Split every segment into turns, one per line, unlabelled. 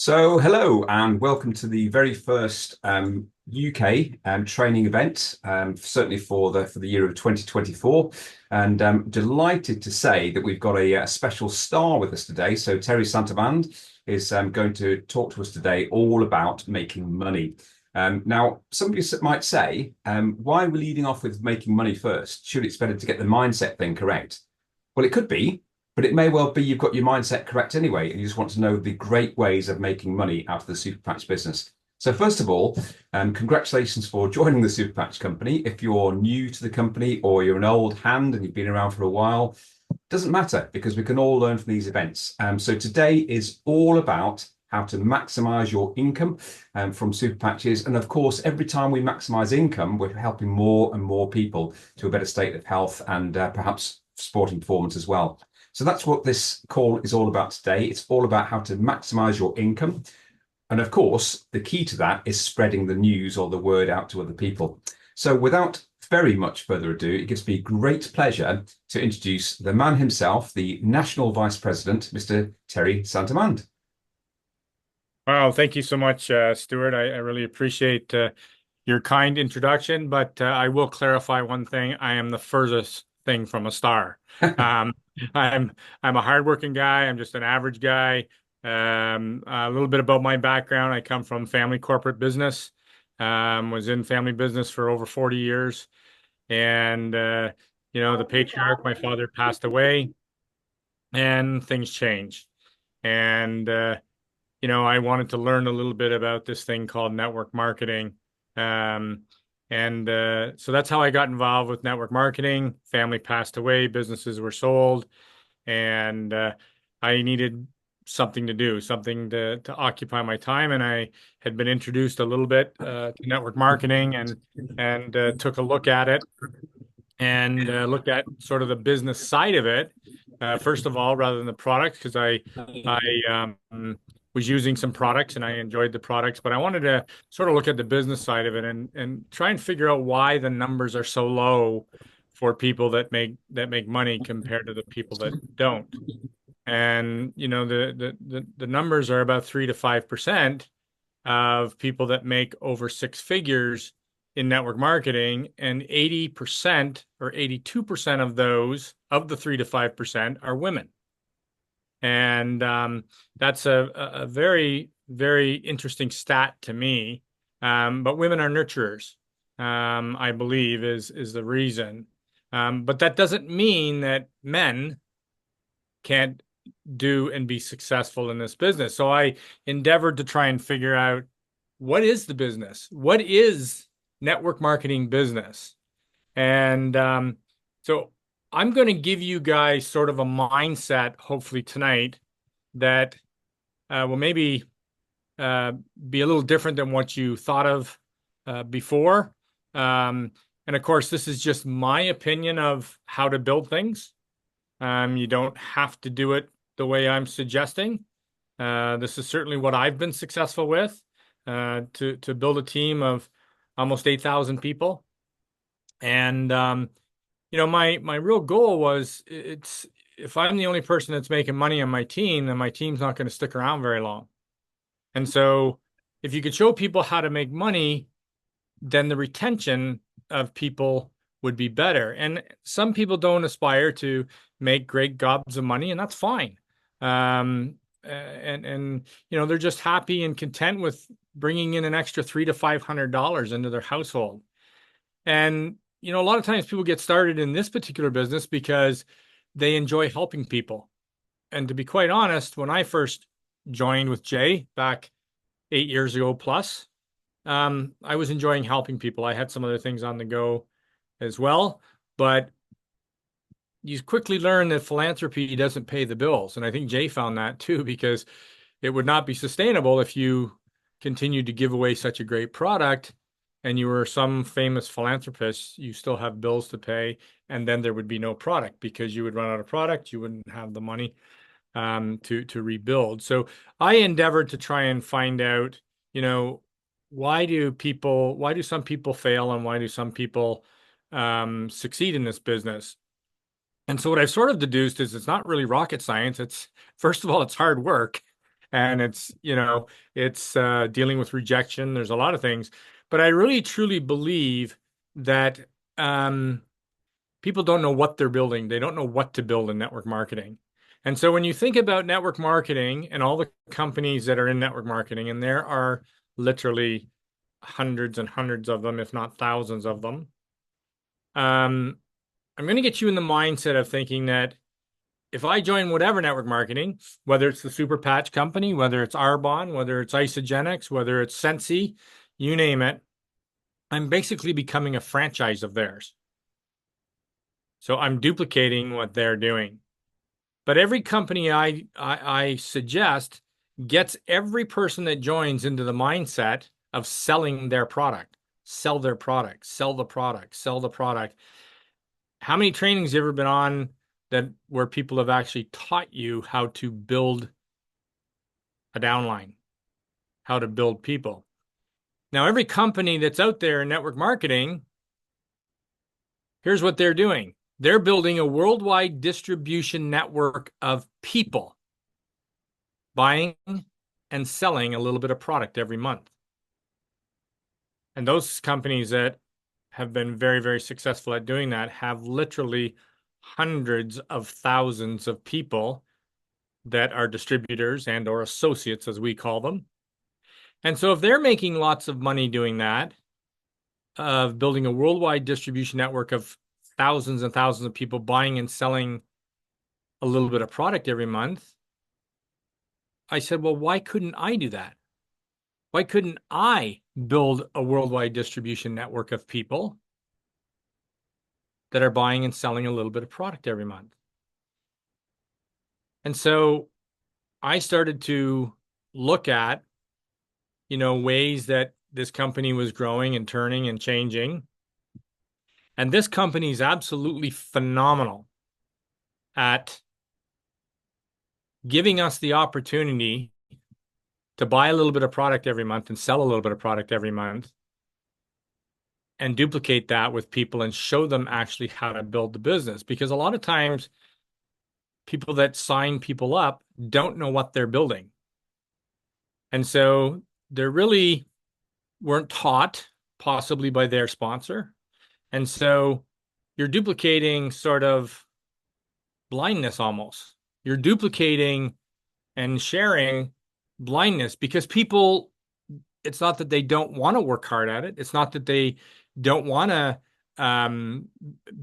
Hello and welcome to the very first UK training event, certainly for the year of 2024. And delighted to say that we've got a special star with us today. So Terry Santamand is going to talk to us today all about making money. Now, some of you might say, why are we leading off with making money first? Surely it's better to get the mindset thing correct. Well, it could be, but it may well be you've got your mindset correct anyway, and you just want to know the great ways of making money out of the super patch business. So first of all, congratulations for joining the super patch company. If you're new to the company or you're an old hand and you've been around for a while, doesn't matter because we can all learn from these events. So today is all about how to maximize your income from super patches. And of course, every time we maximize income, we're helping more and more people to a better state of health and perhaps sporting performance as well. So that's what this call is all about today. It's all about how to maximize your income. And of course, the key to that is spreading the news or the word out to other people. So without very much further ado, it gives me great pleasure to introduce the man himself, the National Vice President, Mr. Terry Santamand.
Wow, thank you so much, Stuart. I really appreciate your kind introduction, but I will clarify one thing. I am the furthest thing from a star. Um, I'm a hardworking guy. I'm just an average guy. A little bit about my background. I come from family corporate business. Was in family business for over 40 years, and the patriarch, my father, passed away, and things changed. And I wanted to learn a little bit about this thing called network marketing. Um, so that's how I got involved with network marketing. Family passed away, businesses were sold, and I needed something to do, something to occupy my time. And I had been introduced a little bit to network marketing and took a look at it and looked at sort of the business side of it. First of all, rather than the product, because I was using some products and I enjoyed the products, but I wanted to sort of look at the business side of it and try and figure out why the numbers are so low for people that make money compared to the people that don't. And the numbers are about 3 to 5% of people that make over six figures in network marketing, and 80% or 82% of those, of the 3 to 5%, are women. And that's a very, very interesting stat to me. But women are nurturers, I believe, is the reason. But that doesn't mean that men can't do and be successful in this business. So I endeavored to try and figure out, what is the business? What is network marketing business? And so I'm going to give you guys sort of a mindset, hopefully tonight, that will maybe be a little different than what you thought of before. And of course, this is just my opinion of how to build things. You don't have to do it the way I'm suggesting. This is certainly what I've been successful with, to build a team of almost 8,000 people. And my real goal was, it's if I'm the only person that's making money on my team, then my team's not going to stick around very long. And so if you could show people how to make money, then the retention of people would be better. And some people don't aspire to make great gobs of money, and that's fine. And they're just happy and content with bringing in an extra $300 to $500 into their household. And a lot of times people get started in this particular business because they enjoy helping people. And to be quite honest, when I first joined with Jay back 8 years ago plus, I was enjoying helping people. I had some other things on the go as well, but you quickly learn that philanthropy doesn't pay the bills. And I think Jay found that too, because it would not be sustainable if you continued to give away such a great product and you were some famous philanthropist. You still have bills to pay, and then there would be no product because you would run out of product. You wouldn't have the money to rebuild. So I endeavored to try and find out, why do some people fail and why do some people succeed in this business? And so what I've sort of deduced is it's not really rocket science. First of all, it's hard work. and it's dealing with rejection. There's a lot of things, but I really truly believe that um, people don't know what they're building. They don't know what to build in network marketing. And so when you think about network marketing and all the companies that are in network marketing, and there are literally hundreds and hundreds of them, if not thousands of them, um, I'm going to get you in the mindset of thinking that if I join whatever network marketing, whether it's the Super Patch Company, whether it's Arbonne, whether it's Isogenics, whether it's Sensi, you name it, I'm basically becoming a franchise of theirs. So I'm duplicating what they're doing. But every company I suggest gets every person that joins into the mindset of selling their product, sell their product, sell the product, sell the product. How many trainings have you ever been on that where people have actually taught you how to build a downline, how to build people? Now, every company that's out there in network marketing, here's what they're doing. They're building a worldwide distribution network of people buying and selling a little bit of product every month. And those companies that have been very, very successful at doing that have literally hundreds of thousands of people that are distributors and or associates, as we call them. And so if they're making lots of money doing that, of building a worldwide distribution network of thousands and thousands of people buying and selling a little bit of product every month, I said, well, why couldn't I do that? Why couldn't I build a worldwide distribution network of people that are buying and selling a little bit of product every month? And so I started to look at, ways that this company was growing and turning and changing. And this company is absolutely phenomenal at giving us the opportunity to buy a little bit of product every month and sell a little bit of product every month and duplicate that with people and show them actually how to build the business. Because a lot of times people that sign people up don't know what they're building. And so they really weren't taught, possibly by their sponsor. And so you're duplicating sort of blindness almost. You're duplicating and sharing blindness because people, it's not that they don't want to work hard at it. It's not that they don't want to um,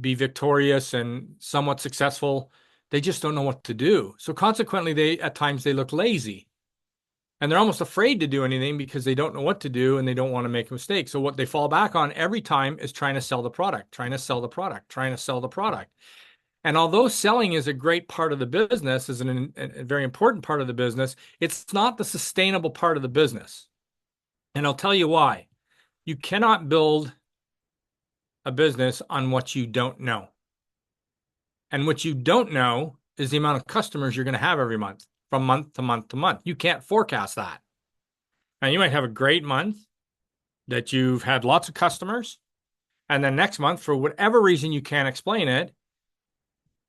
be victorious and somewhat successful. They just don't know what to do. So consequently, at times they look lazy and they're almost afraid to do anything because they don't know what to do and they don't want to make a mistake. So what they fall back on every time is trying to sell the product, trying to sell the product, trying to sell the product. And although selling is a great part of the business, is a very important part of the business, it's not the sustainable part of the business. And I'll tell you why. You cannot build a business on what you don't know. And what you don't know is the amount of customers you're going to have every month, from month to month to month. You can't forecast that. And you might have a great month that you've had lots of customers. And then next month, for whatever reason you can't explain it,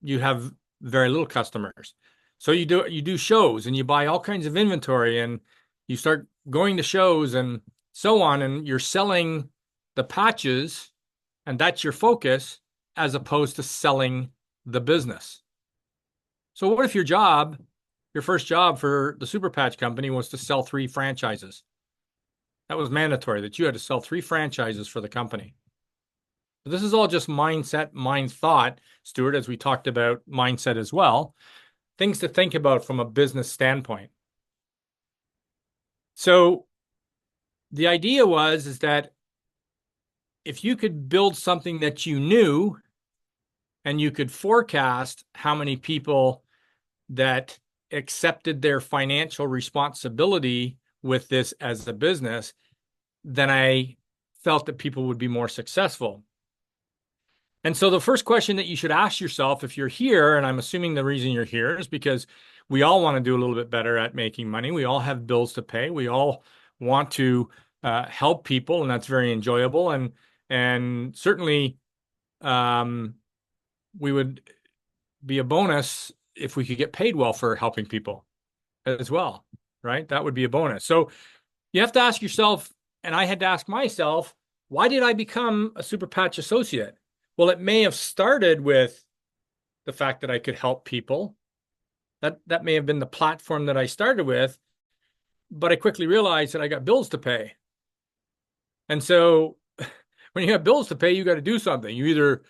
you have very little customers. So you do shows and you buy all kinds of inventory and you start going to shows and so on, and you're selling the patches, and that's your focus as opposed to selling the business. So what if your first job for the Super Patch Company was to sell 3 franchises? That was mandatory, that you had to sell 3 franchises for the company. This is all just mindset, mind thought, Stuart, as we talked about mindset as well. Things to think about from a business standpoint. So the idea is that if you could build something that you knew and you could forecast how many people that accepted their financial responsibility with this as a business, then I felt that people would be more successful. And so the first question that you should ask yourself if you're here, and I'm assuming the reason you're here is because we all want to do a little bit better at making money. We all have bills to pay. We all want to help people, and that's very enjoyable. And certainly we would be a bonus if we could get paid well for helping people as well. right? That would be a bonus. So you have to ask yourself, and I had to ask myself, why did I become a Super Patch associate? Well, it may have started with the fact that I could help people. That may have been the platform that I started with, but I quickly realized that I got bills to pay. And so when you have bills to pay, you got to do something. You either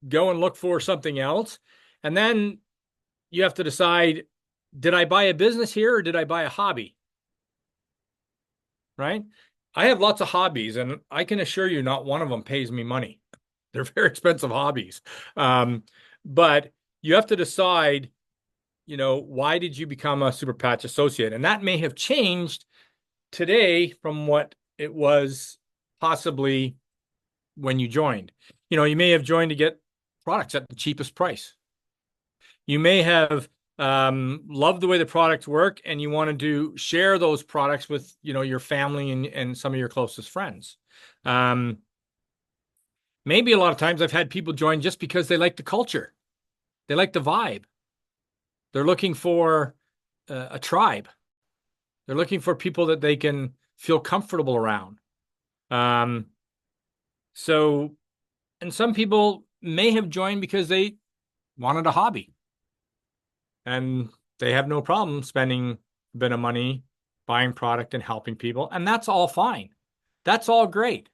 go and look for something else, and then you have to decide, did I buy a business here or did I buy a hobby? Right? I have lots of hobbies, and I can assure you not one of them pays me money. They're very expensive hobbies. Um, but you have to decide, why did you become a Super Patch associate? And that may have changed today from what it was possibly when you joined. You may have joined to get products at the cheapest price. You may have loved the way the products work, and you wanted to share those products with, your family and some of your closest friends. Um, Maybe a lot of times I've had people join just because they like the culture. They like the vibe. They're looking for a tribe. They're looking for people that they can feel comfortable around. Um, so, and some people may have joined because they wanted a hobby and they have no problem spending a bit of money buying product and helping people. And that's all fine. That's all great.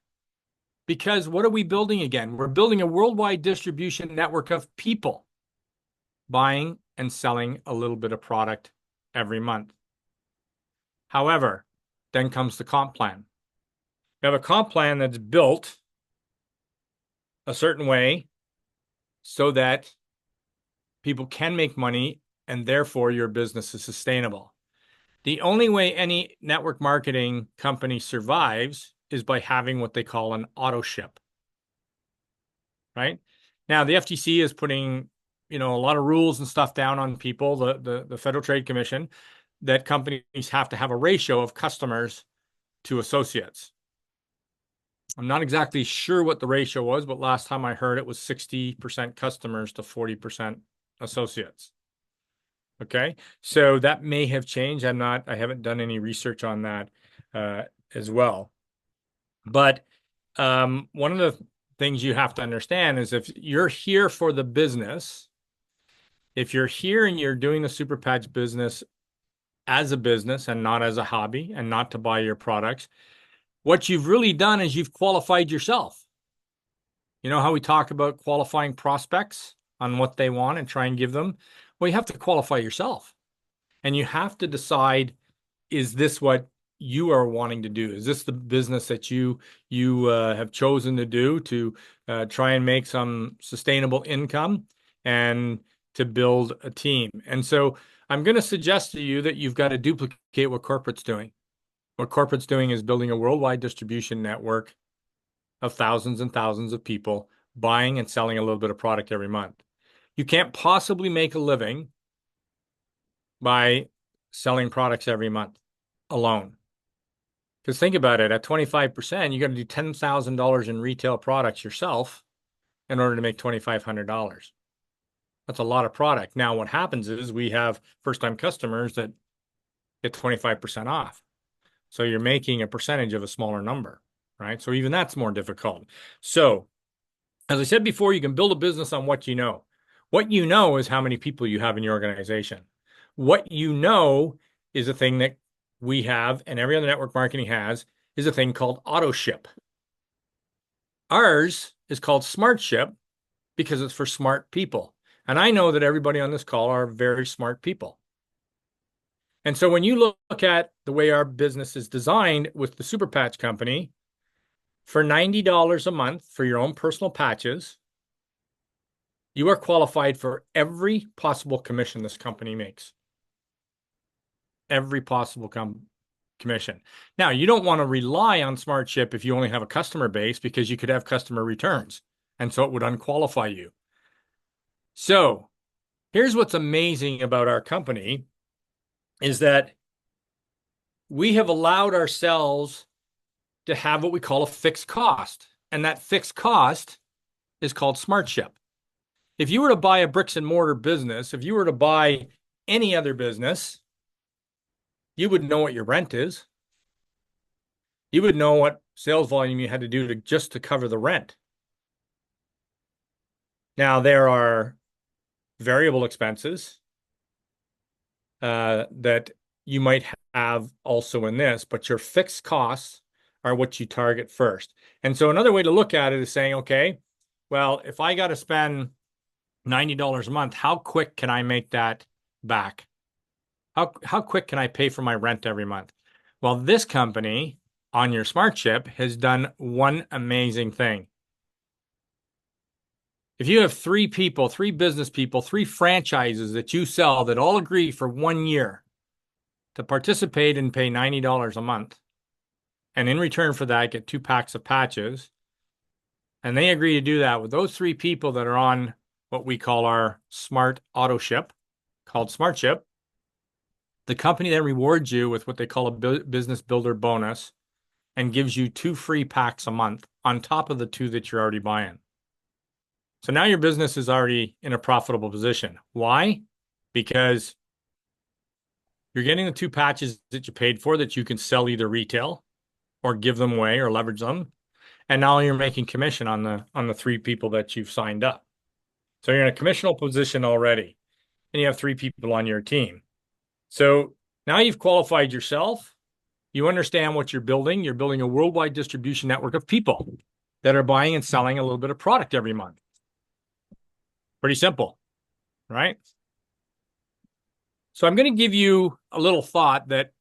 Because what are we building again? We're building a worldwide distribution network of people buying and selling a little bit of product every month. However, then comes the comp plan. You have a comp plan that's built a certain way so that people can make money and therefore your business is sustainable. The only way any network marketing company survives is by having what they call an auto ship, right? Now, the FTC is putting, a lot of rules and stuff down on people, the Federal Trade Commission, that companies have to have a ratio of customers to associates. I'm not exactly sure what the ratio was, but last time I heard it was 60% customers to 40% associates. Okay. So that may have changed. I haven't done any research on that as well. But one of the things you have to understand is if you're here for the business, if you're here and you're doing the Super Patch business as a business and not as a hobby and not to buy your products, what you've really done is you've qualified yourself. You know how we talk about qualifying prospects on what they want and try and give them? Well, you have to qualify yourself. And you have to decide, is this what you are wanting to do? Is this the business that you have chosen to do to try and make some sustainable income and to build a team? And so I'm going to suggest to you that you've got to duplicate what corporate's doing. What corporate's doing is building a worldwide distribution network of thousands and thousands of people buying and selling a little bit of product every month. You can't possibly make a living by selling products every month alone. Because think about it, at 25%, you got to do $10,000 in retail products yourself in order to make $2,500. That's a lot of product. Now, what happens is we have first-time customers that get 25% off. So you're making a percentage of a smaller number, right? So even that's more difficult. So, as I said before, you can build a business on what you know. What you know is how many people you have in your organization. What you know is a thing that we have and every other network marketing has is a thing called auto ship. Ours is called smart ship because it's for smart people. And I know that everybody on this call are very smart people. And so when you look at the way our business is designed with the Super Patch Company, for $90 a month for your own personal patches, you are qualified for every possible commission this company makes. Every possible commission. Now, you don't want to rely on SmartShip if you only have a customer base because you could have customer returns, and so it would unqualify you. So here's what's amazing about our company is that we have allowed ourselves to have what we call a fixed cost, and that fixed cost is called SmartShip. If you were to buy a bricks and mortar business, if you were to buy any other business, you would know what your rent is. You would know what sales volume you had to do to just to cover the rent. Now, there are variable expenses that you might have also in this, but your fixed costs are what you target first. And so another way to look at it is saying, okay, well, if I got to spend $90 a month, how quick can I make that back? How quick can I pay for my rent every month? Well, this company on your smart chip has done one amazing thing. If you have three people, three business people, three franchises that you sell that all agree for 1 year to participate and pay $90 a month, and in return for that, get 2 packs of patches, and they agree to do that with those three people that are on what we call our smart auto ship, called Smart Ship, the company then rewards you with what they call a business builder bonus and gives you 2 free packs a month on top of the 2 that you're already buying. So now your business is already in a profitable position. Why? Because you're getting the 2 patches that you paid for that you can sell either retail or give them away or leverage them. And now you're making commission on the 3 people that you've signed up. So you're in a commissional position already, and you have 3 people on your team. So now you've qualified yourself. You understand what you're building. You're building a worldwide distribution network of people that are buying and selling a little bit of product every month. Pretty simple, right? So I'm going to give you a little thought that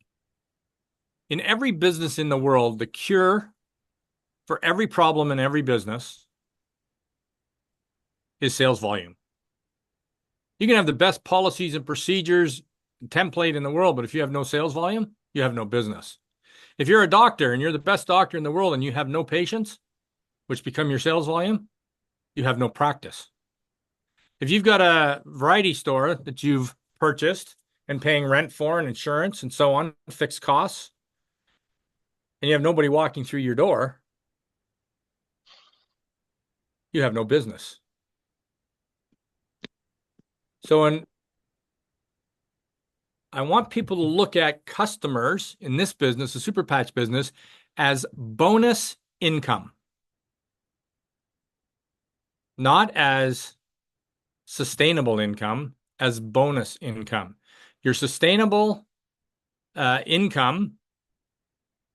in every business in the world, the cure for every problem in every business is sales volume. You can have the best policies and procedures and template in the world, but if you have no sales volume, you have no business. If you're a doctor and you're the best doctor in the world and you have no patients, which become your sales volume, you have no practice. If you've got a variety store that you've purchased and paying rent for and insurance and so on, fixed costs, and you have nobody walking through your door, you have no business. So I want people to look at customers in this business, the super patch business, as bonus income, not as sustainable income, as bonus income. Your sustainable income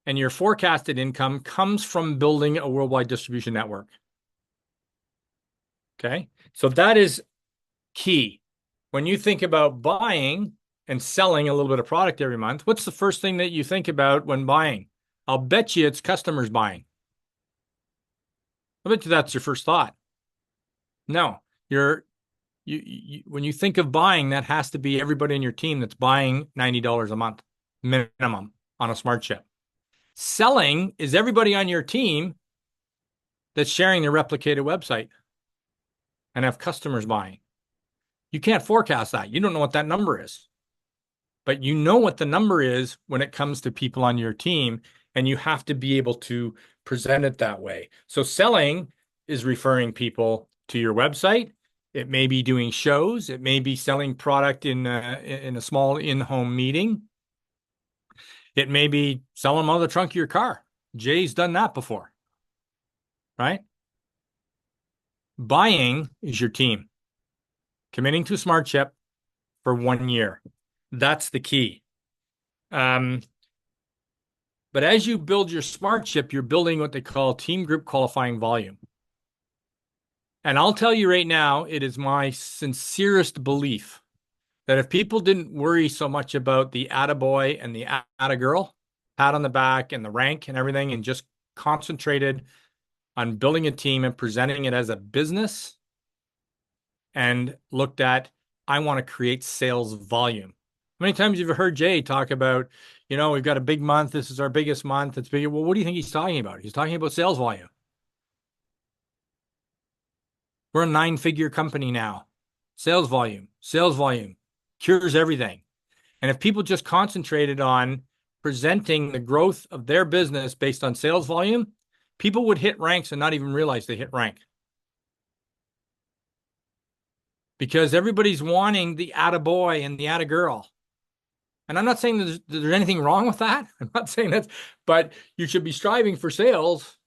and your forecasted income comes from building a worldwide distribution network. Okay, so that is key. When you think about buying and selling a little bit of product every month, what's the first thing that you think about when buying? I'll bet you it's customers buying. I bet you that's your first thought. No, when you think of buying, that has to be everybody in your team that's buying $90 a month minimum on a smart chip. Selling is everybody on your team that's sharing their replicated website and have customers buying. You can't forecast that. You don't know what that number is. But you know what the number is when it comes to people on your team, and you have to be able to present it that way. So selling is referring people to your website. It may be doing shows. It may be selling product in a small in-home meeting. It may be selling them out of the trunk of your car. Jay's done that before, right? Buying is your team. Committing to a smart chip for 1 year. That's the key. But as you build your smart chip, you're building what they call team group qualifying volume. And I'll tell you right now, it is my sincerest belief that if people didn't worry so much about the attaboy and the attagirl, pat on the back and the rank and everything, and just concentrated on building a team and presenting it as a business and looked at, I want to create sales volume. How many times have you heard Jay talk about, we've got a big month. This is our biggest month. It's big. Well, what do you think he's talking about? He's talking about sales volume. We're a 9-figure company now. Sales volume cures everything. And if people just concentrated on presenting the growth of their business based on sales volume, people would hit ranks and not even realize they hit rank. Because everybody's wanting the attaboy and the attagirl. And I'm not saying there's anything wrong with that. I'm not saying that, but you should be striving for sales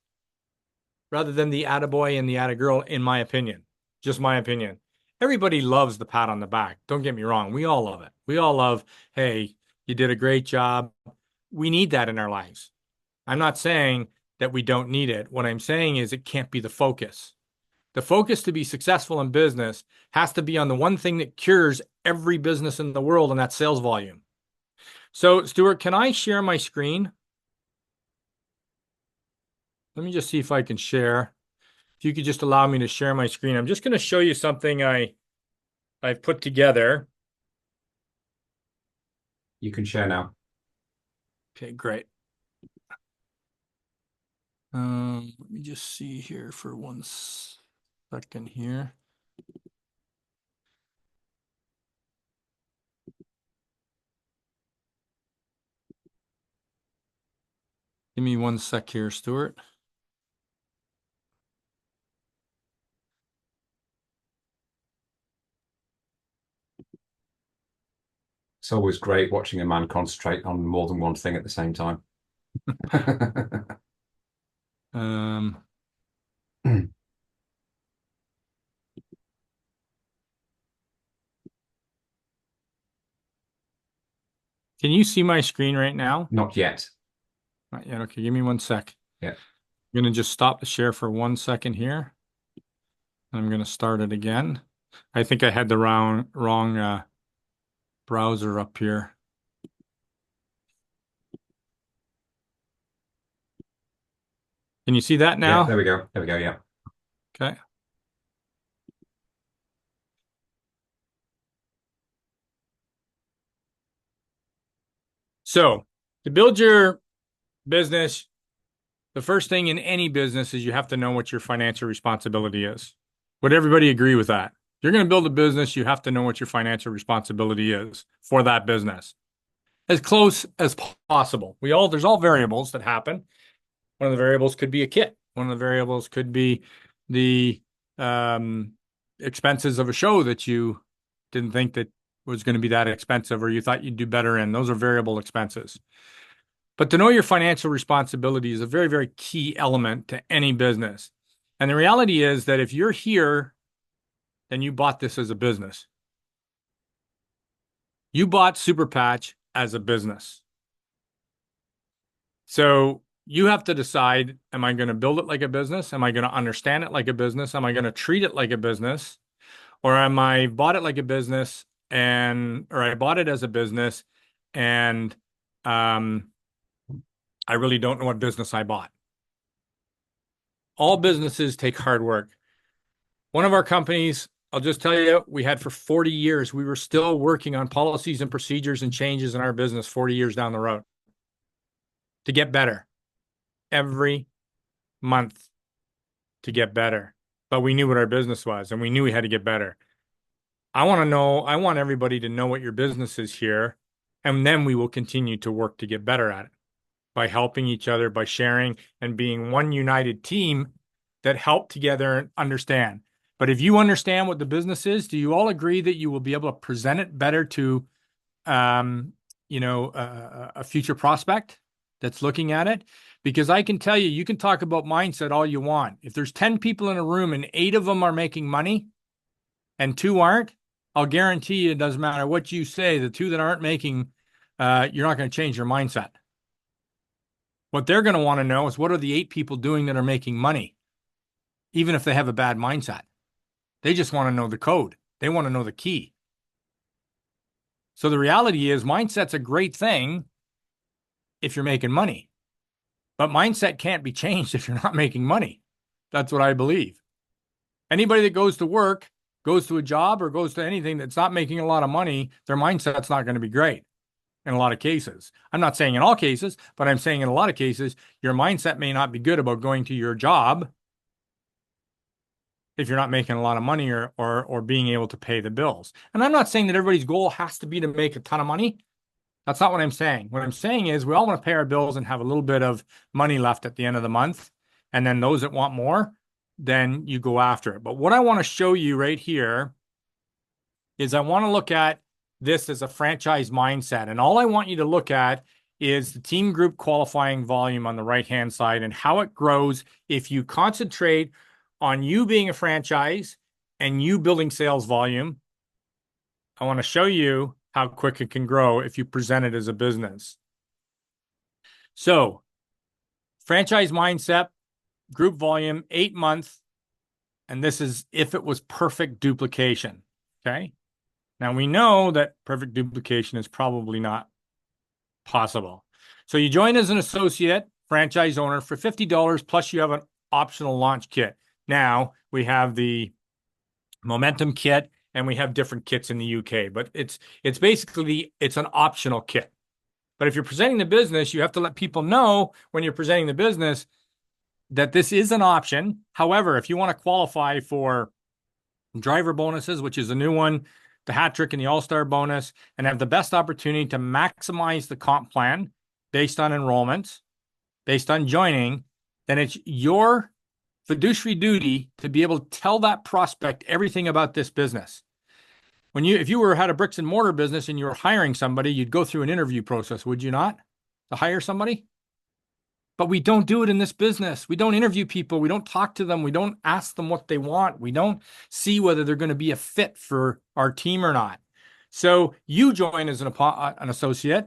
rather than the attaboy and the attagirl, in my opinion. Just my opinion. Everybody loves the pat on the back. Don't get me wrong. We all love it. We all love, hey, you did a great job. We need that in our lives. I'm not saying that we don't need it. What I'm saying is it can't be the focus. The focus to be successful in business has to be on the one thing that cures every business in the world, and that's sales volume. So, Stuart, can I share my screen? Let me just see if I can share. If you could just allow me to share my screen. I'm just going to show you something I've put together.
You can share now.
Okay, great. Let me just see here for 1 second here. Give me 1 sec here, Stuart.
It's always great watching a man concentrate on more than one thing at the same time.
Um, can you see my screen right now?
Not yet.
Not yet. Okay, give me 1 sec.
Yeah.
I'm going to just stop the share for 1 second here. I'm going to start it again. I think I had the wrong browser up here. Can you see that
Yeah,
now?
there we go. There we go. Yeah.
Okay. So to build your business, the first thing in any business is you have to know what your financial responsibility is. Would everybody agree with that? If you're going to build a business, you have to know what your financial responsibility is for that business. As close as possible. There's all variables that happen. One of the variables could be a kit. One of the variables could be the expenses of a show that you didn't think that was going to be that expensive or you thought you'd do better in. Those are variable expenses. But to know your financial responsibility is a very, very key element to any business. And the reality is that if you're here, then you bought this as a business. You bought Super Patch as a business. So you have to decide, am I going to build it like a business? Am I going to understand it like a business? Am I going to treat it like a business? Or am I bought it like a business or I bought it as a business and I really don't know what business I bought. All businesses take hard work. One of our companies, I'll just tell you, we had for 40 years, we were still working on policies and procedures and changes in our business 40 years down the road to get better every month to get better. But we knew what our business was and we knew we had to get better. I want everybody to know what your business is here, and then we will continue to work to get better at it by helping each other, by sharing and being one united team that help together and understand. But if you understand what the business is, do you all agree that you will be able to present it better to, a future prospect that's looking at it? Because I can tell you, you can talk about mindset all you want. If there's 10 people in a room and 8 of them are making money and 2 aren't, I'll guarantee you it doesn't matter what you say, the 2 that aren't making, you're not going to change your mindset. What they're going to want to know is what are the 8 people doing that are making money, even if they have a bad mindset. They just want to know the code. They want to know the key. So the reality is mindset's a great thing if you're making money, but mindset can't be changed if you're not making money. That's what I believe. Anybody that goes to work, goes to a job or goes to anything that's not making a lot of money, their mindset's not going to be great in a lot of cases. I'm not saying in all cases, but I'm saying in a lot of cases, your mindset may not be good about going to your job if you're not making a lot of money or being able to pay the bills. And I'm not saying that everybody's goal has to be to make a ton of money. That's not what I'm saying. What I'm saying is we all want to pay our bills and have a little bit of money left at the end of the month. And then those that want more, then you go after it. But what I want to show you right here is I want to look at this as a franchise mindset. And all I want you to look at is the team group qualifying volume on the right-hand side and how it grows if you concentrate on you being a franchise and you building sales volume. I want to show you how quick it can grow if you present it as a business. So, franchise mindset, group volume, 8 months, and this is if it was perfect duplication. Okay. Now we know that perfect duplication is probably not possible. So you join as an associate franchise owner for $50 plus you have an optional launch kit. Now we have the Momentum kit and we have different kits in the UK, but it's basically it's an optional kit. But if you're presenting the business, you have to let people know when you're presenting the business that this is an option. However, if you want to qualify for driver bonuses, which is a new one, the hat trick and the all-star bonus, and have the best opportunity to maximize the comp plan based on enrollments, based on joining, then it's your fiduciary duty to be able to tell that prospect everything about this business. If you had a bricks and mortar business and you were hiring somebody, you'd go through an interview process, would you not? To hire somebody? But we don't do it in this business. We don't interview people. We don't talk to them. We don't ask them what they want. We don't see whether they're going to be a fit for our team or not. So you join as an associate,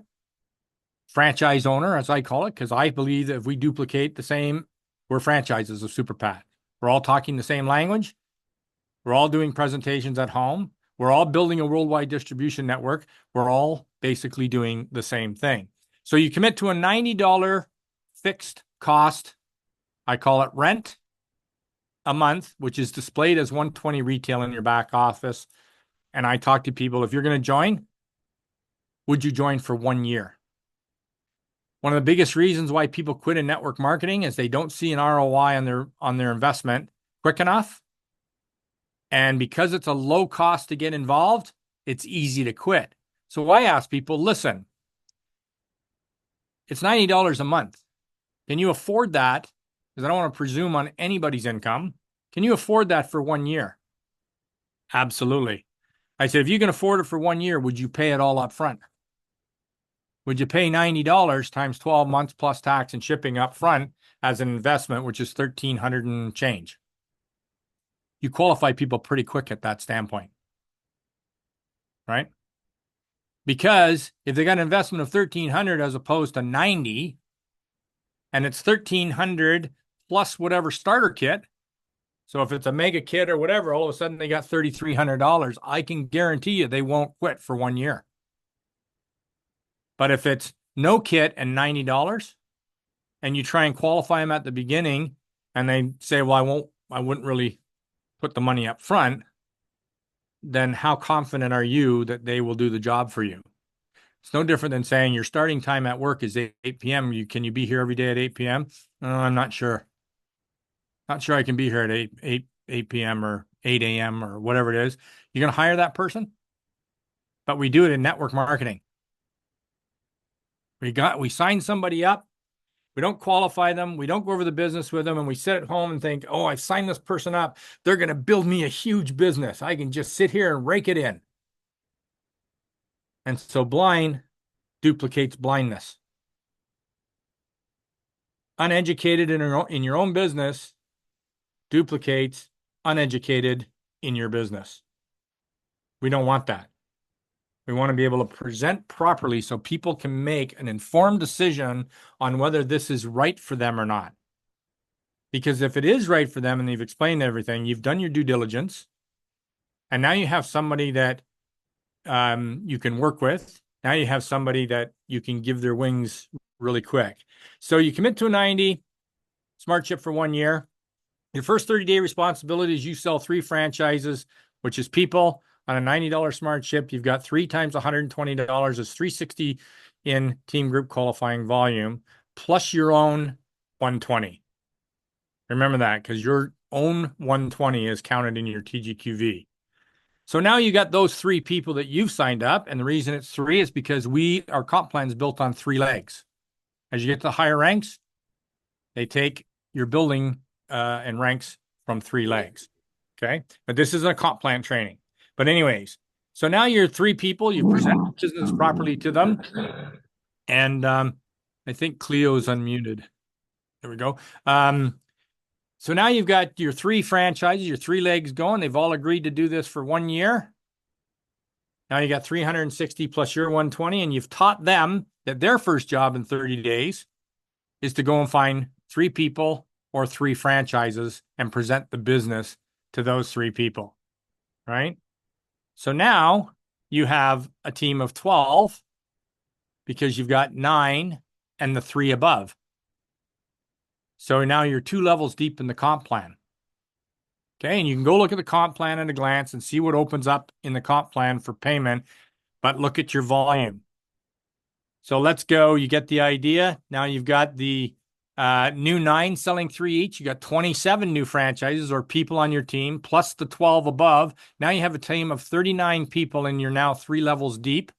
franchise owner, as I call it, because I believe that if we duplicate the same, we're franchises of Super Pat. We're all talking the same language. We're all doing presentations at home. We're all building a worldwide distribution network. We're all basically doing the same thing. So you commit to a $90 fixed cost. I call it rent a month, which is displayed as 120 retail in your back office. And I talk to people, if you're going to join, would you join for 1 year? One of the biggest reasons why people quit in network marketing is they don't see an ROI on their investment quick enough. And because it's a low cost to get involved, it's easy to quit. So I ask people, listen, it's $90 a month. Can you afford that? Because I don't want to presume on anybody's income. Can you afford that for 1 year? Absolutely. I said, if you can afford it for 1 year, would you pay it all up front? Would you pay $90 times 12 months plus tax and shipping up front as an investment, which is $1,300 and change? You qualify people pretty quick at that standpoint, right? Because if they got an investment of $1,300 as opposed to 90, and it's $1,300 plus whatever starter kit. So if it's a mega kit or whatever, all of a sudden they got $3,300. I can guarantee you they won't quit for 1 year. But if it's no kit and $90, and you try and qualify them at the beginning, and they say, well, I wouldn't really put the money up front, then how confident are you that they will do the job for you? It's no different than saying your starting time at work is 8 p.m. Can you be here every day at 8 p.m.? I'm not sure. Not sure I can be here at 8 p.m. or 8 a.m. or whatever it is. You're going to hire that person? But we do it in network marketing. We sign somebody up. We don't qualify them. We don't go over the business with them. And we sit at home and think, oh, I signed this person up. They're going to build me a huge business. I can just sit here and rake it in. And so blind duplicates blindness. Uneducated in your own business duplicates uneducated in your business. We don't want that. We want to be able to present properly so people can make an informed decision on whether this is right for them or not. Because if it is right for them and they've explained everything, you've done your due diligence, and now you have somebody that you can work with. Now you have somebody that you can give their wings really quick. So you commit to a 90 smart ship for 1 year. Your first 30-day responsibility is you sell 3 franchises, which is people on a $90 smart ship. You've got 3 times $120 is $360 in team group qualifying volume, plus your own 120. Remember that, because your own 120 is counted in your TGQV. So now you got those 3 people that you've signed up. And the reason it's 3 is because our comp plan is built on 3 legs. As you get to the higher ranks, they take your building and ranks from 3 legs. Okay. But this is a comp plan training. But anyways, So now you're three people. You present business properly to them, and I think Cleo's unmuted. There we go. So now you've got your three franchises, your three legs going. They've all agreed to do this for 1 year. Now you got 360 plus your 120, and you've taught them that their first job in 30 days is to go and find three people or three franchises and present the business to those three people, right? So now you have a team of 12 because you've got 9 and the 3 above. So now you're 2 levels deep in the comp plan. Okay, and you can go look at the comp plan at a glance and see what opens up in the comp plan for payment, but look at your volume. So let's go. You get the idea. Now you've got the new 9 selling 3 each. You got 27 new franchises or people on your team, plus the 12 above. Now you have a team of 39 people, and you're now 3 levels deep.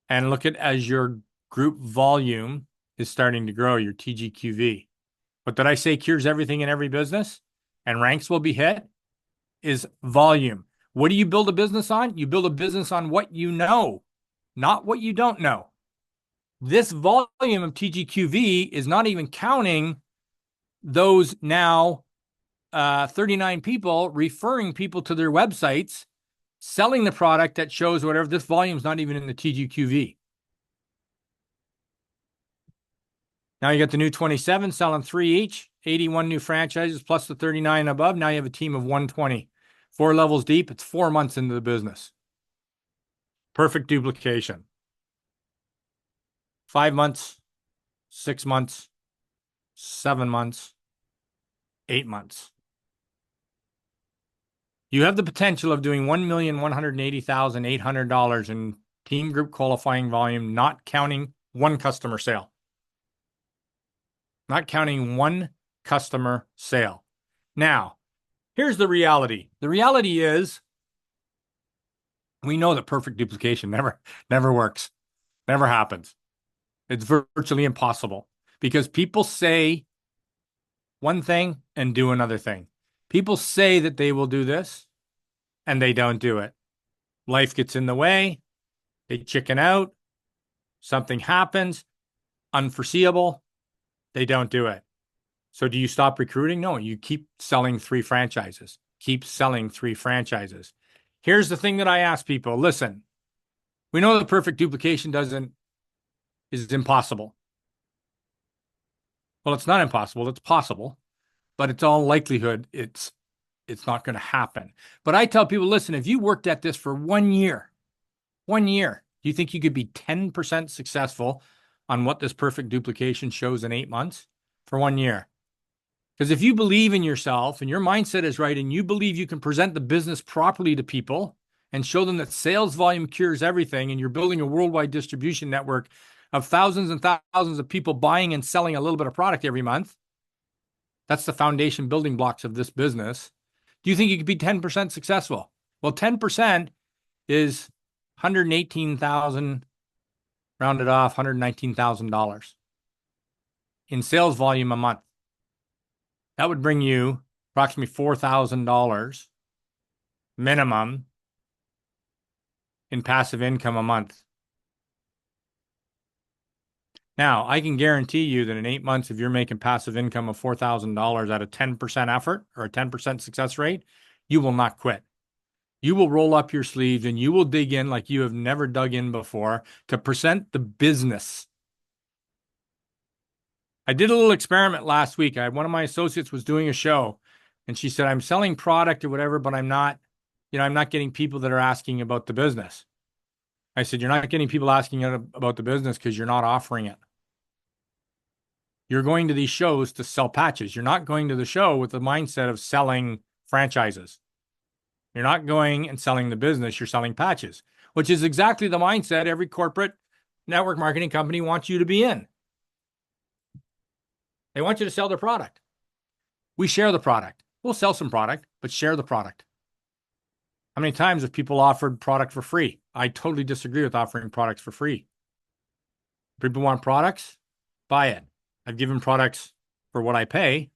And look at as your group volume is starting to grow, your TGQV. What did I say cures everything in every business? And ranks will be hit is volume. What do you build a business on? You build a business on what you know, not what you don't know. This volume of TGQV is not even counting those now 39 people referring people to their websites, selling the product that shows whatever. This volume is not even in the TGQV. Now you got the new 27 selling 3 each, 81 new franchises plus the 39 above. Now you have a team of 120, 4 levels deep. It's 4 months into the business. Perfect duplication. 5 months, 6 months, 7 months, 8 months. You have the potential of doing $1,180,800 in team group qualifying volume, not counting one customer sale. Not counting one customer sale. Now, here's the reality. The reality is we know that perfect duplication never works, never happens. It's virtually impossible because people say one thing and do another thing. People say that they will do this and they don't do it. Life gets in the way. They chicken out. Something happens, unforeseeable. They don't do it. So do you stop recruiting? No, you keep selling 3 franchises. Keep selling 3 franchises. Here's the thing that I ask people. Listen, we know the perfect duplication is impossible. Well, it's not impossible. It's possible, but it's all likelihood it's not going to happen. But I tell people, listen, if you worked at this for 1 year, do you think you could be 10% successful on what this perfect duplication shows in 8 months for 1 year? Because if you believe in yourself and your mindset is right and you believe you can present the business properly to people and show them that sales volume cures everything and you're building a worldwide distribution network of thousands and thousands of people buying and selling a little bit of product every month, that's the foundation building blocks of this business. Do you think you could be 10% successful? Well, 10% is 118,000, rounded off, $119,000 in sales volume a month. That would bring you approximately $4,000 minimum in passive income a month. Now, I can guarantee you that in 8 months, if you're making passive income of $4,000 at a 10% effort or a 10% success rate, you will not quit. You will roll up your sleeves and you will dig in like you have never dug in before to present the business. I did a little experiment last week. One of my associates was doing a show and she said, I'm selling product or whatever, but I'm not getting people that are asking about the business. I said, you're not getting people asking about the business because you're not offering it. You're going to these shows to sell patches. You're not going to the show with the mindset of selling franchises. You're not going and selling the business. You're selling patches, which is exactly the mindset every corporate network marketing company wants you to be in. They want you to sell their product. We share the product. We'll sell some product, but share the product. How many times have people offered product for free? I totally disagree with offering products for free. People want products, buy it. I've given products for what I pay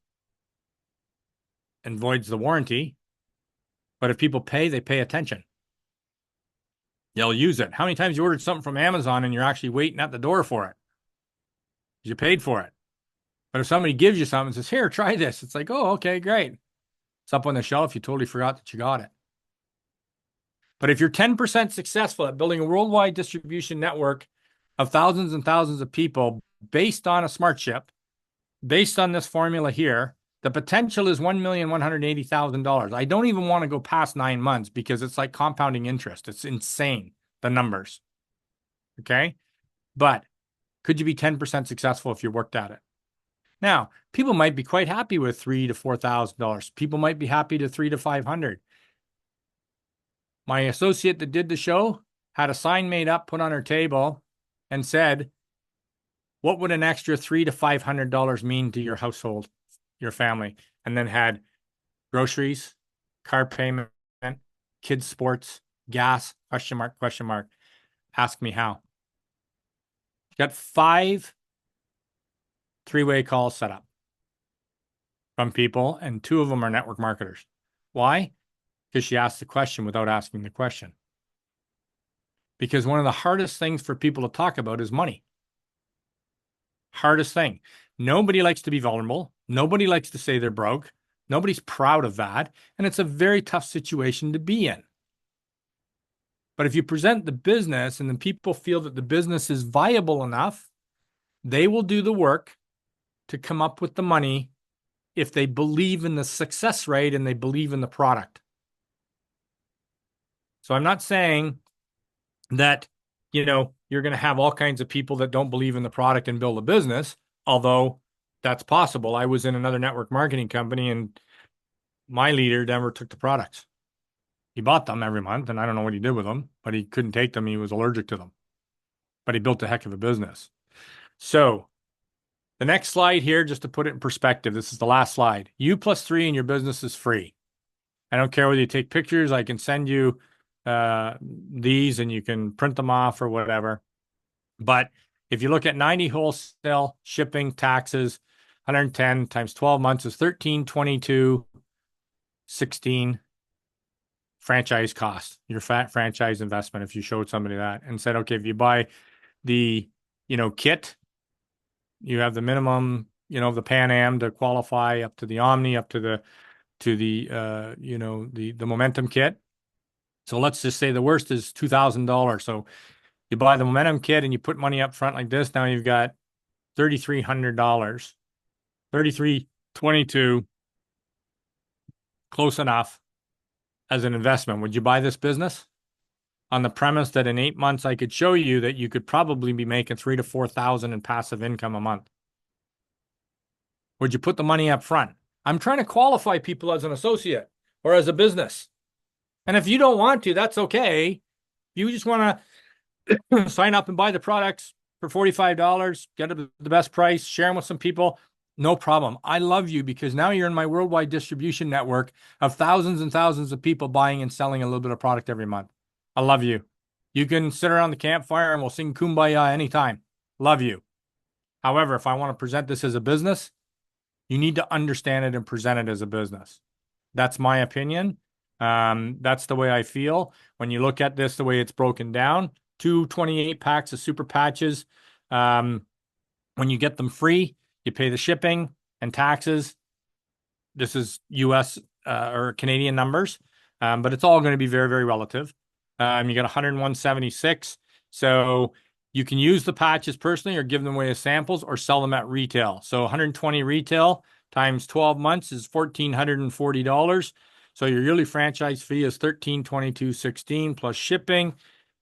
and voids the warranty. But if people pay, they pay attention. They'll use it. How many times you ordered something from Amazon and you're actually waiting at the door for it? You paid for it. But if somebody gives you something and says, here, try this, it's like, oh, okay, great. It's up on the shelf. You totally forgot that you got it. But if you're 10% successful at building a worldwide distribution network of thousands and thousands of people based on a smart chip, based on this formula here, the potential is $1,180,000. I don't even want to go past 9 months because it's like compounding interest. It's insane, the numbers. Okay. But could you be 10% successful if you worked at it? Now, people might be quite happy with $3,000 to $4,000. People might be happy to $300 to $500. My associate that did the show had a sign made up, put on her table, and said, what would an extra $300 to $500 mean to your household, your family? And then had groceries, car payment, kids' sports, gas, question mark, question mark. Ask me how. Got 5 three-way calls set up from people, and 2 of them are network marketers. Why? Because she asked the question without asking the question. Because one of the hardest things for people to talk about is money. Hardest thing. Nobody likes to be vulnerable. Nobody likes to say they're broke. Nobody's proud of that. And it's a very tough situation to be in. But if you present the business and then people feel that the business is viable enough, they will do the work to come up with the money if they believe in the success rate and they believe in the product. So I'm not saying that, you're going to have all kinds of people that don't believe in the product and build a business, although that's possible. I was in another network marketing company and my leader never took the products. He bought them every month and I don't know what he did with them, but he couldn't take them. He was allergic to them, but he built a heck of a business. So the next slide here, just to put it in perspective, this is the last slide. U plus 3 in your business is free. I don't care whether you take pictures. I can send you these and you can print them off or whatever. But if you look at 90 wholesale, shipping, taxes, 110 times 12 months is 13, 22, 16 franchise cost, your franchise investment. If you showed somebody that and said, okay, if you buy the, kit, you have the minimum, the Pan Am to qualify up to the Omni, up to the, the Momentum kit. So let's just say the worst is $2,000. So you buy the Momentum kit and you put money up front like this. Now you've got $3,300, 3322, close enough as an investment. Would you buy this business on the premise that in 8 months I could show you that you could probably be making $3,000 to $4,000 in passive income a month? Would you put the money up front? I'm trying to qualify people as an associate or as a business. And if you don't want to, that's okay. You just want to sign up and buy the products for $45, get the best price, share them with some people. No problem. I love you because now you're in my worldwide distribution network of thousands and thousands of people buying and selling a little bit of product every month. I love you. You can sit around the campfire and we'll sing Kumbaya anytime. Love you. However, if I want to present this as a business, you need to understand it and present it as a business. That's my opinion. That's the way I feel. When you look at this, the way it's broken down, 228 packs of super patches. When you get them free, you pay the shipping and taxes. This is US or Canadian numbers, but it's all going to be very, very relative. You get 101.76. So you can use the patches personally or give them away as samples or sell them at retail. So 120 retail times 12 months is $1,440. So your yearly franchise fee is $1,322.16 plus shipping,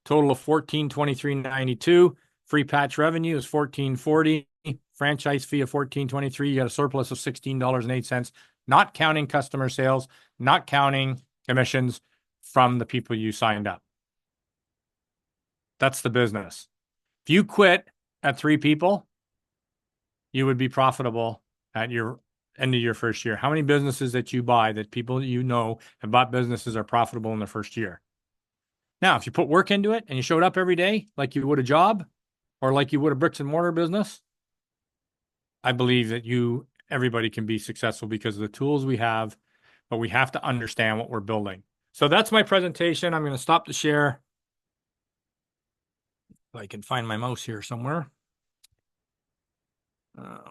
total of $1,423.92. Free patch revenue is $1,440. Franchise fee of $1,423. You got a surplus of $16.08, not counting customer sales, not counting commissions from the people you signed up. That's the business. If you quit at 3 people, you would be profitable at your end of your first year. How many businesses that you buy that people have bought businesses are profitable in their first year? Now, if you put work into it and you showed up every day like you would a job or like you would a bricks and mortar business, I believe that everybody can be successful because of the tools we have, but we have to understand what we're building. So that's my presentation. I'm going to stop the share. If I can find my mouse here somewhere.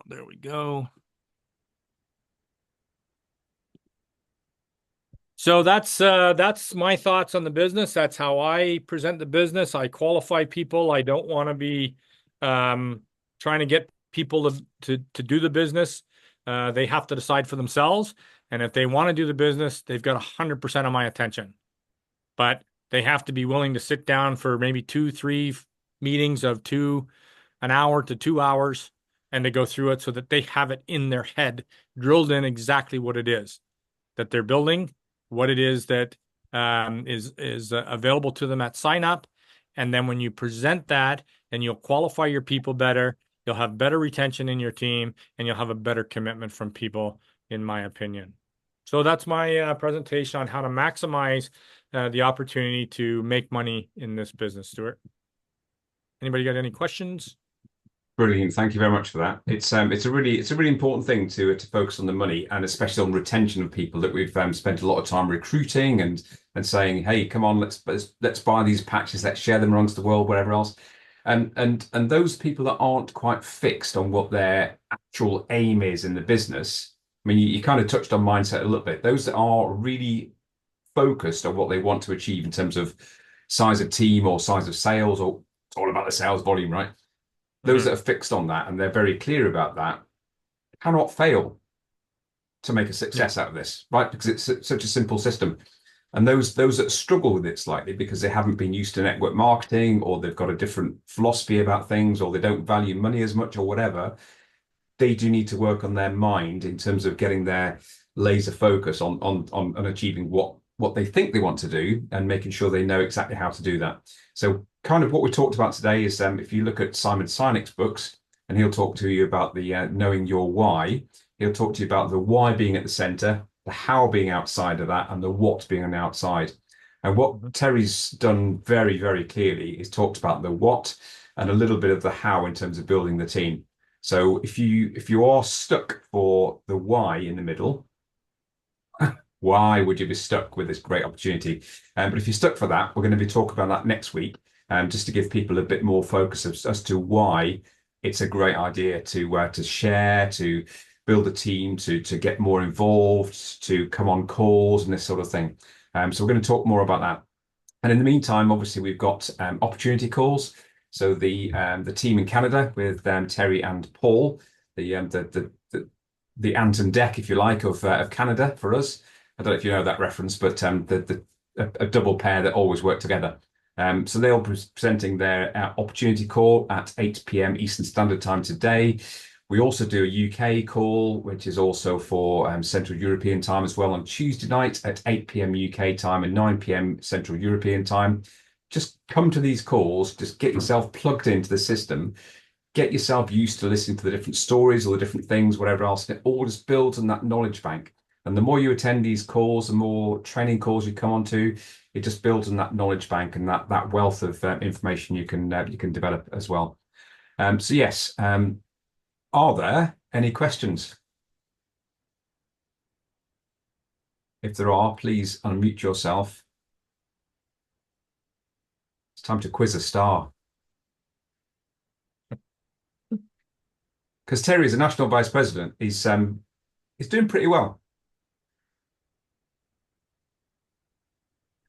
There we go. So that's my thoughts on the business. That's how I present the business. I qualify people. I don't want to be um, trying to get people to do the business. They have to decide for themselves. And if they want to do the business, they've got 100% of my attention. But they have to be willing to sit down for maybe 2, 3 meetings of an hour to 2 hours, and to go through it so that they have it in their head, drilled in exactly what it is that they're building, what it is that is available to them at sign up. And then when you present that, then you'll qualify your people better. You'll have better retention in your team, and you'll have a better commitment from people, in my opinion. So that's my presentation on how to maximize the opportunity to make money in this business, Stuart. Anybody got any questions?
Brilliant. Thank you very much for that. It's a really important thing to focus on the money, and especially on retention of people that we've spent a lot of time recruiting and saying, hey, come on, let's buy these patches, let's share them amongst the world, whatever else. And those people that aren't quite fixed on what their actual aim is in the business. I mean, you kind of touched on mindset a little bit. Those that are really focused on what they want to achieve in terms of size of team or size of sales, or it's all about the sales volume, right? Those that are fixed on that and they're very clear about that cannot fail to make a
Yeah.
success out of this, right? Because it's such a simple system. And those that struggle with it slightly because they haven't been used to network marketing, or they've got a different philosophy about things, or they don't value money as much, or whatever, they do need to work on their mind in terms of getting their laser focus on achieving what they think they want to do, and making sure they know exactly how to do that. So kind of what we talked about today is if you look at Simon Sinek's books, and he'll talk to you about the knowing your why. He'll talk to you about the why being at the center, the how being outside of that, and the what being on the outside. And what
Mhm.
Terry's done very, very clearly is talked about the what and a little bit of the how in terms of building the team. So if you are stuck for the why in the middle, why would you be stuck with this great opportunity? But if you're stuck for that, we're going to be talking about that next week, just to give people a bit more focus as to why it's a great idea to share, to build a team, to get more involved, to come on calls and this sort of thing. So we're going to talk more about that. And in the meantime, obviously, we've got opportunity calls. So the team in Canada with Terry and Paul, the Ant and Dec, if you like, of Canada for us. I don't know if you know that reference, but a double pair that always work together. So they'll be presenting their opportunity call at 8 p.m. Eastern Standard Time today. We also do a UK call, which is also for Central European time as well, on Tuesday night at 8 p.m. UK time and 9 p.m. Central European time. Just come to these calls, just get yourself plugged into the system, get yourself used to listening to the different stories or the different things, whatever else. It all just builds on that knowledge bank. And the more you attend these calls, the more training calls you come onto, it just builds on that knowledge bank and that wealth of information you can develop as well. So yes, are there any questions? If there are, please unmute yourself. It's time to quiz a star. Because Terry is a national vice president. He's doing pretty well.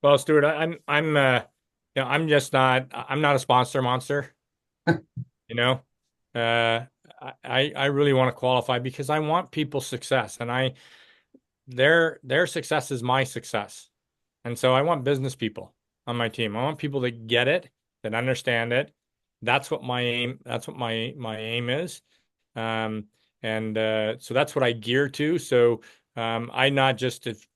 Well, Stuart, I'm not a sponsor monster. You know, uh, I really want to qualify because I want people's success, and their success is my success. And so I want business people on my team. I want people that get it, that understand it. That's what my aim is. Um, and so that's what I gear to. So I'm not just if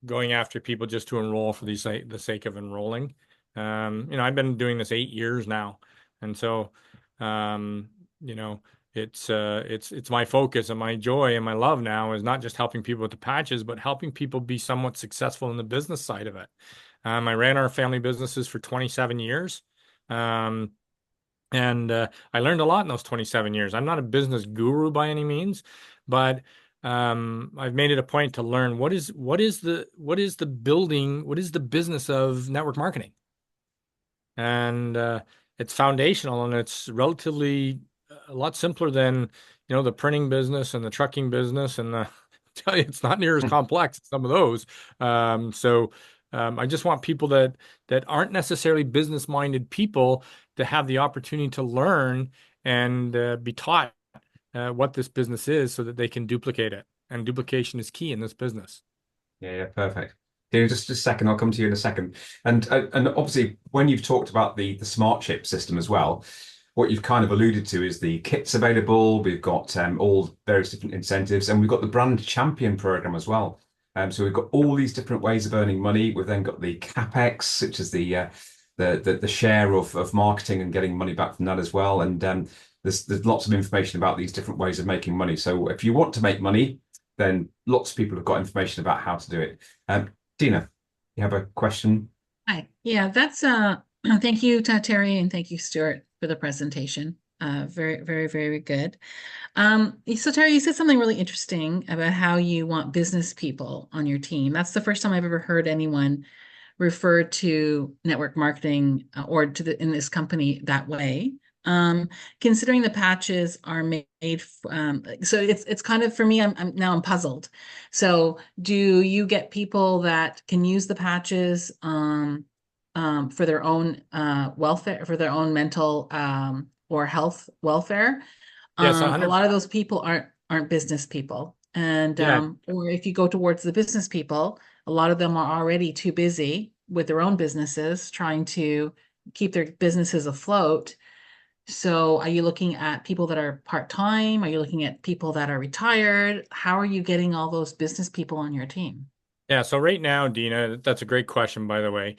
going after people just to enroll for the sake of enrolling. I've been doing this 8 years now, and so um, you know it's my focus and my joy and my love now is not just helping people with the patches, but helping people be somewhat successful in the business side of it. I ran our family businesses for 27 years. Um, and I learned a lot in those 27 years. I'm not a business guru by any means, but I've made it a point to learn what is the business of network marketing. And it's foundational and it's relatively a lot simpler than, the printing business and the trucking business and the tell you it's not near as complex as some of those. I just want people that aren't necessarily business-minded people to have the opportunity to learn and be taught what this business is so that they can duplicate it. And duplication is key in this business.
Yeah, perfect. Yeah, just a second. I'll come to you in a second. And obviously, when you've talked about the smart chip system as well, what you've kind of alluded to is the kits available. We've got all various different incentives, and we've got the brand champion program as well. So we've got all these different ways of earning money. We've then got the capex, which is the share of marketing and getting money back from that as well. And there's lots of information about these different ways of making money. So if you want to make money, then lots of people have got information about how to do it. Dina, you have a question?
Hi. Yeah, that's thank you, Terry, and thank you, Stuart, for the presentation. Very, very, very good. So Terry, you said something really interesting about how you want business people on your team. That's the first time I've ever heard anyone refer to network marketing or to in this company that way. Considering the patches are made, so it's kind of for me. I'm puzzled. So do you get people that can use the patches for their own welfare, for their own mental or health welfare?
Yes,
A
100.
lot of those people aren't business people, and
Yeah,
or if you go towards the business people, a lot of them are already too busy with their own businesses trying to keep their businesses afloat. So are you looking at people that are part-time? Are you looking at people that are retired? How are you getting all those business people on your team?
Yeah, so right now, Dina, that's a great question, by the way.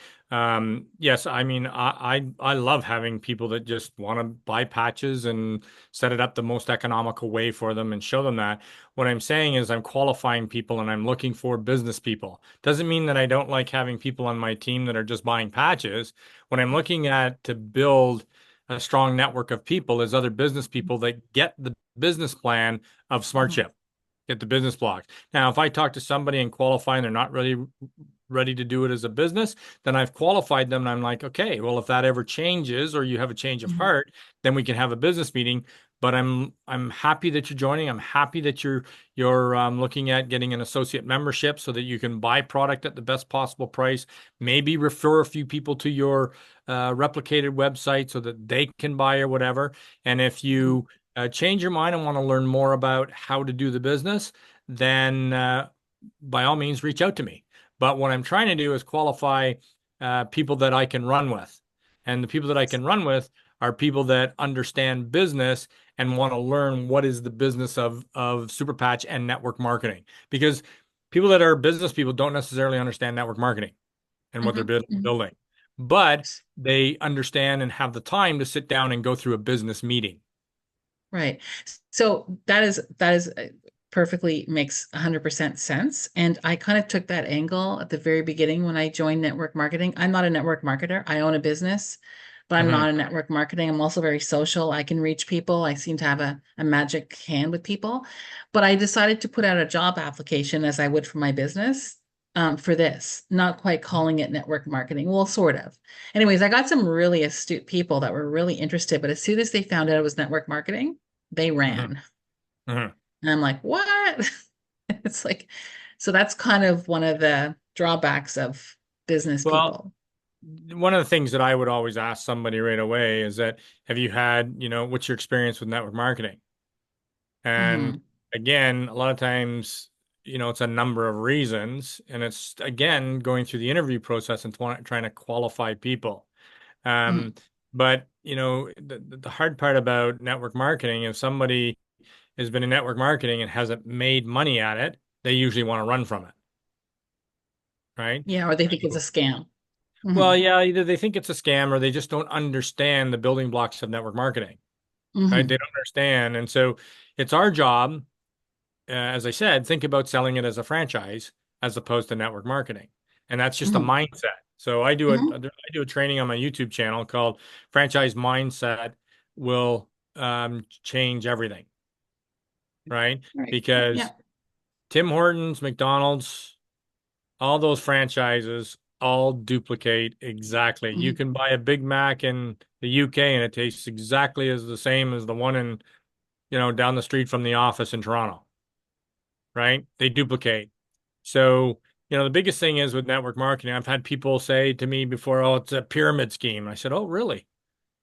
Yes, I mean, I love having people that just want to buy patches and set it up the most economical way for them and show them that. What I'm saying is I'm qualifying people and I'm looking for business people. Doesn't mean that I don't like having people on my team that are just buying patches. What I'm looking at to build a strong network of people is other business people that get the business plan of
Mhm.
SmartShip, get the business blocks. Now, if I talk to somebody and qualify and they're not really ready to do it as a business, then I've qualified them and I'm like, okay, well, if that ever changes or you have a change of
Mhm.
heart, then we can have a business meeting. But I'm happy that you're joining. I'm happy that you're looking at getting an associate membership so that you can buy product at the best possible price. Maybe refer a few people to your replicated website so that they can buy or whatever. And if
Mhm.
you change your mind and want to learn more about how to do the business, then by all means reach out to me. But what I'm trying to do is qualify people that I can run with. And the people that I can run with are people that understand business and want to learn what is the business of Super Patch and network marketing. Because people that are business people don't necessarily understand network marketing and what they're
Mhm. Mhm.
building, but they understand and have the time to sit down and go through a business meeting.
Right. So that is perfectly makes 100% sense. And I kind of took that angle at the very beginning when I joined network marketing. I'm not a network marketer. I own a business, but I'm
Mhm.
not a network marketing. I'm also very social. I can reach people. I seem to have a magic hand with people. But I decided to put out a job application as I would for my business. For this, not quite calling it network marketing. Well, sort of. Anyways, I got some really astute people that were really interested, but as soon as they found out it was network marketing, they
Mhm.
ran.
Mhm.
And I'm like, what? It's like, so that's kind of one of the drawbacks of business
Well,
people.
one of the things that I would always ask somebody right away is that have you had, what's your experience with network marketing? And
Hmm.
again, a lot of times, it's a number of reasons. And it's again going through the interview process and trying to qualify people.
Hmm.
Um, but the hard part about network marketing, if somebody has been in network marketing and hasn't made money at it, they usually want to run from it, right?
Yeah, or they think it's a scam. Hmm.
Well, yeah, either they think it's a scam or they just don't understand the building blocks of network marketing, right? They
Hmm.
don't understand. And so it's our job, as I said, think about selling it as a franchise as opposed to network marketing. And that's just a
Hmm.
mindset. So I
Hmm.
do a training on my YouTube channel called Franchise Mindset Will Change Everything, right?
Right.
Because
Yeah.
Tim Hortons, McDonald's, all those franchises all duplicate exactly. You can buy a Big Mac in the UK and it tastes exactly as the same as the one in, down the street from the office in Toronto, right? They duplicate. So, the biggest thing is with network marketing, I've had people say to me before, oh, it's a pyramid scheme. I said, oh, really?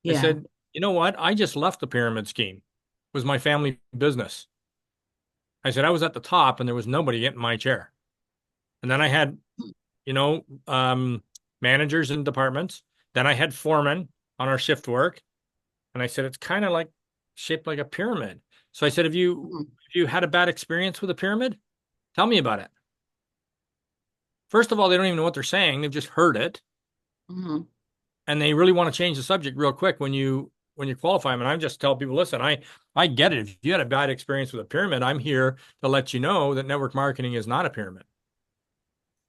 I
Yeah.
said, you know what? I just left the pyramid scheme. It was my family business. I said, I was at the top and there was nobody getting my chair. And then I had, you know, um, managers in departments. Then I had foremen on our shift work. And I said, it's kind of like shaped like a pyramid. So I said, if you had a bad experience with a pyramid, tell me about it. First of all, they don't even know what they're saying. They've just heard it.
Mm-hmm.
And they really want to change the subject real quick when you qualify them. And I just tell people, listen, I get it. If you had a bad experience with a pyramid, I'm here to let you know that network marketing is not a pyramid.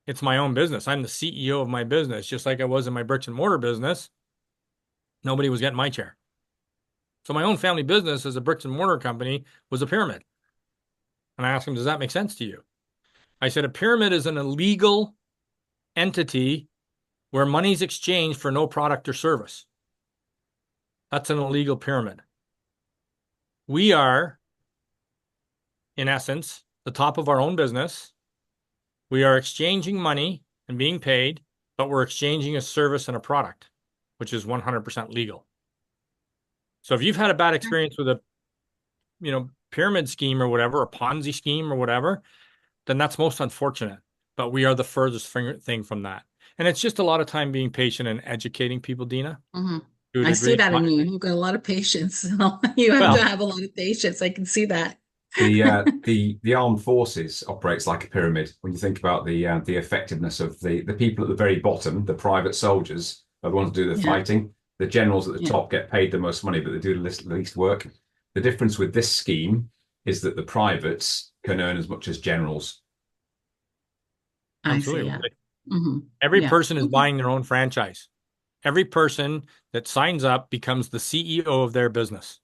It's my own business. I'm the CEO of my business, just like I was in my bricks and mortar business. Nobody was getting my chair. So my own family business as a bricks and mortar company was a pyramid. And I asked them, does that make sense to you? I said, a pyramid is an illegal entity where money's exchanged for no product or service. That's an illegal pyramid. We are, in essence, the top of our own business. We are exchanging money and being paid, but we're exchanging a service and a product, which is 100% legal. So if you've had a bad experience with a, pyramid scheme or whatever, a Ponzi scheme or whatever, then that's most unfortunate. But we are the furthest thing from that. And it's just a lot of time being patient and educating people, Dina,
Mm-hmm.
to a
I see
degree.
that in you. You've got a lot of patience. You have to
Well,
have a lot of patience. I can see that.
The armed forces operates like a pyramid. When you think about the effectiveness of the people at the very bottom, the private soldiers are the ones who do the
Yeah.
fighting. The generals at the
Yeah.
top get paid the most money, but they do the least work. The difference with this scheme is that the privates can earn as much as generals.
I see.
absolutely.
Yeah. Mm-hmm.
Every
Yeah.
person is buying their own franchise. Every person that signs up becomes the CEO of their business.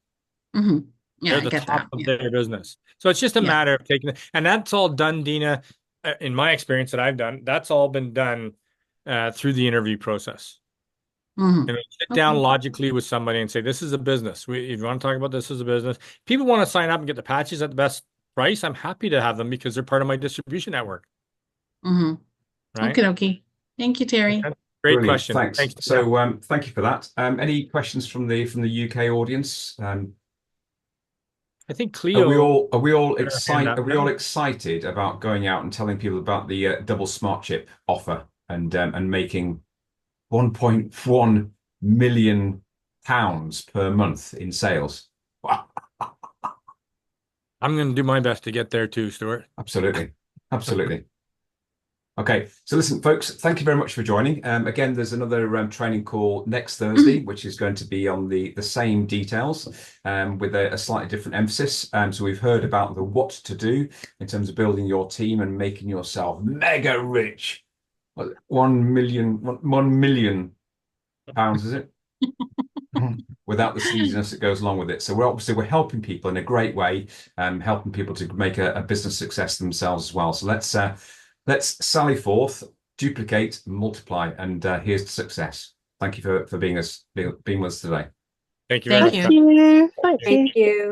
Mm-hmm. Yeah,
They're
I
the
get
top
that.
of
Yeah.
their business. So it's just a
Yeah.
matter of taking it. And that's all done, Dina, in my experience that I've done, that's all been done through the interview process.
Mm-hmm.
And we sit down
Okay.
logically with somebody and say, this is a business. If you want to talk about this as a business, people want to sign up and get the patches at the best price. I'm happy to have them because they're part of my distribution network,
Mm-hmm.
right?
Okay, okay. Thank you, Terry.
Okay. Great
Brilliant,
question.
thanks.
Thanks, Dina.
So thank you for that. Any questions from the UK audience?
I think
Are we
Cleo
all are we all
put her hand
excited?
up
Are we all
now.
excited about going out and telling people about the double smart chip offer and making 1.1 million pounds per month in sales? Wow,
I'm going to do my best to get there too, Stuart.
absolutely, absolutely. Okay, so listen, folks, thank you very much for joining. Again, there's another training call next Thursday, which is going to be on the same details with a slightly different emphasis. So we've heard about the what to do in terms of building your team and making yourself mega rich. 1 million pounds, is it? Without the sneeziness that goes along with it. So we're helping people in a great way, helping people to make a business success themselves as well. So let's sally forth, duplicate, multiply, and here's to success. Thank you for being with us today.
Thank you very
Thank
much,
you.
guys.
Thank you. Thank
Thank
you.
you.